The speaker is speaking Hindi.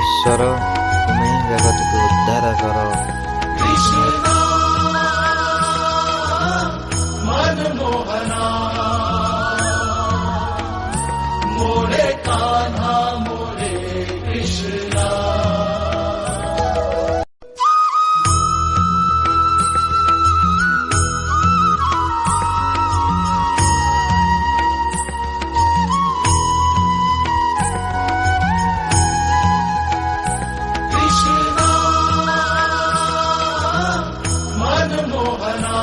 ଈଶ୍ୱର ତୁମେ ହିଁ ଜଗତକୁ ଉଦ୍ଧାର କର। कृष्णा मनमोहना मोरे कान्हा मोरे कृष्णा। कृष्णा मनमोहना